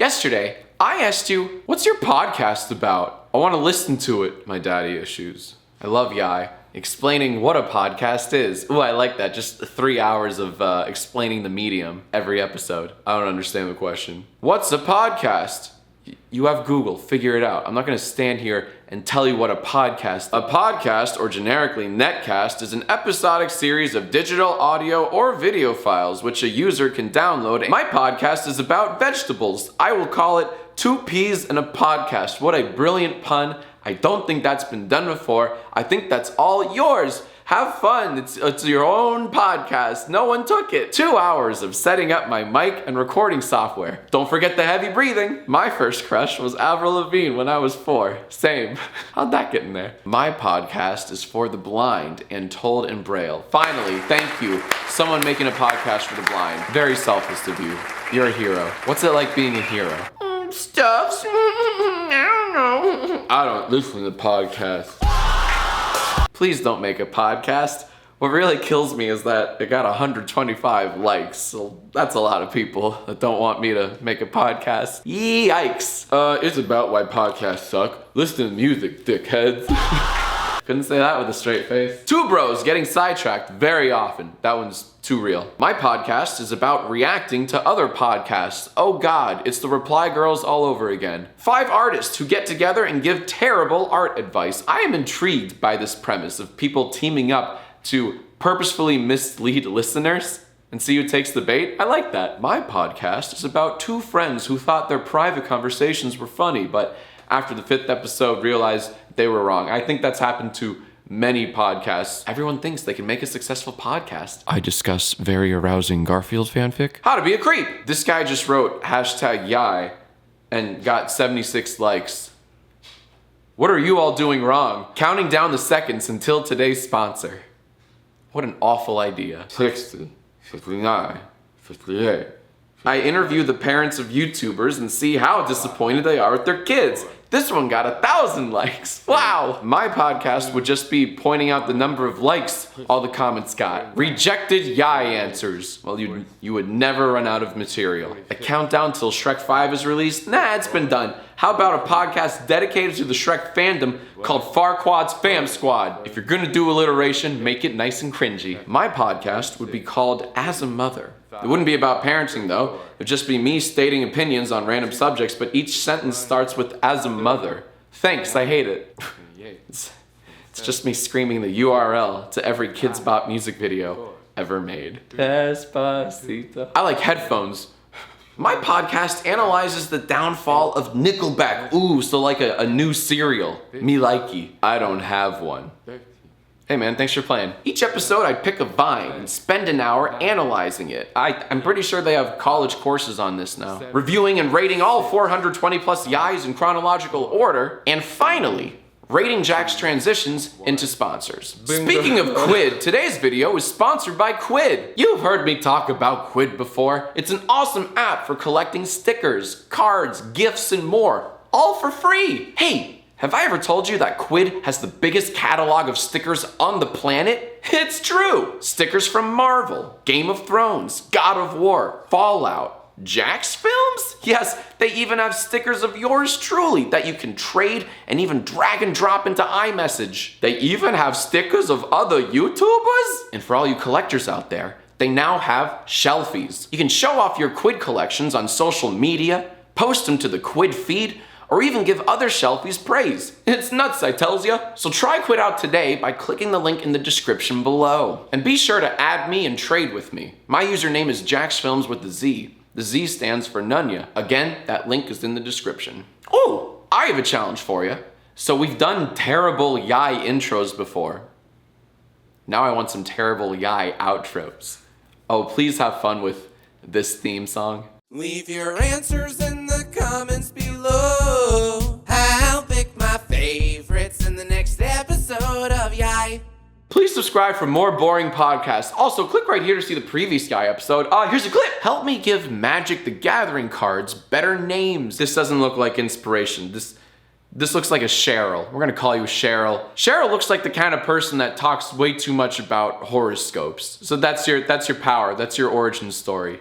Yesterday, I asked you, what's your podcast about? I want to listen to it. My daddy issues. I love YIAY. Explaining what a podcast is. Ooh, I like that. Just 3 hours of explaining the medium every episode. I don't understand the question. What's a podcast? You have Google, figure it out. I'm not gonna stand here and tell you what a podcast is. A podcast, or generically netcast, is an episodic series of digital audio or video files which a user can download. My podcast is about vegetables. I will call it Two Peas and a Podcast. What a brilliant pun. I don't think that's been done before. I think that's all yours. Have fun. It's your own podcast. No one took it. 2 hours of setting up my mic and recording software. Don't forget the heavy breathing. My first crush was Avril Lavigne when I was 4. Same. How'd that get in there? My podcast is for the blind and told in Braille. Finally, thank you. Someone making a podcast for the blind. Very selfless of you. You're a hero. What's it like being a hero? Stuffs. I don't know. I don't listen to podcasts. Please don't make a podcast. What really kills me is that it got 125 likes, so that's a lot of people that don't want me to make a podcast. Yikes. It's about why podcasts suck. Listen to music, dickheads. Couldn't say that with a straight face. Two bros getting sidetracked very often. That one's too real. My podcast is about reacting to other podcasts. Oh God, it's the Reply Girls all over again. 5 artists who get together and give terrible art advice. I am intrigued by this premise of people teaming up to purposefully mislead listeners and see who takes the bait. I like that. My podcast is about 2 friends who thought their private conversations were funny, but after the 5th episode realized they were wrong. I think that's happened to many podcasts. Everyone thinks they can make a successful podcast. I discuss very arousing Garfield fanfic. How to be a creep. This guy just wrote #YIAY and got 76 likes. What are you all doing wrong? Counting down the seconds until today's sponsor. What an awful idea. 60, 59, 58. I interview the parents of YouTubers and see how disappointed they are with their kids. This one got 1,000 likes. Wow. My podcast would just be pointing out the number of likes all the comments got. Rejected YIAY answers. Well, you would never run out of material. A countdown till Shrek 5 is released? Nah, it's been done. How about a podcast dedicated to the Shrek fandom called Farquaad's Fam Squad? If you're gonna do alliteration, make it nice and cringy. My podcast would be called As a Mother. It wouldn't be about parenting though. It would just be me stating opinions on random subjects, but each sentence starts with as a mother. Thanks, I hate it. It's just me screaming the URL to every Kids Bop music video ever made. Despacito. I like headphones. My podcast analyzes the downfall of Nickelback. Ooh, so like a new cereal. Me likey. I don't have one. Hey man, thanks for playing. Each episode I'd pick a vine and spend an hour analyzing it. I'm pretty sure they have college courses on this now. Reviewing and rating all 420 plus YIAYs in chronological order. And finally, rating Jack's transitions into sponsors. Speaking of Quid, today's video is sponsored by Quid. You've heard me talk about Quid before. It's an awesome app for collecting stickers, cards, gifts, and more. All for free. Hey, have I ever told you that Quid has the biggest catalog of stickers on the planet? It's true! Stickers from Marvel, Game of Thrones, God of War, Fallout, Jacksfilms? Yes, they even have stickers of yours truly that you can trade and even drag and drop into iMessage. They even have stickers of other YouTubers? And for all you collectors out there, they now have shelfies. You can show off your Quid collections on social media, post them to the Quid feed, or even give other shelfies praise. It's nuts, I tells ya. So try Quid out today by clicking the link in the description below. And be sure to add me and trade with me. My username is Jacksfilms with the Z. The Z stands for Nunya. Again, that link is in the description. Oh, I have a challenge for you. So we've done terrible YIAY intros before. Now I want some terrible YIAY outros. Oh, please have fun with this theme song. Leave your answers in the comments below. I'll pick my favorites in the next episode of YIAY. Please subscribe for more boring podcasts. Also, click right here to see the previous YIAY episode. Here's a clip. Help me give Magic the Gathering cards better names. This doesn't look like inspiration. This looks like a Cheryl. We're gonna call you Cheryl. Cheryl looks like the kind of person that talks way too much about horoscopes. So that's your power. That's your origin story.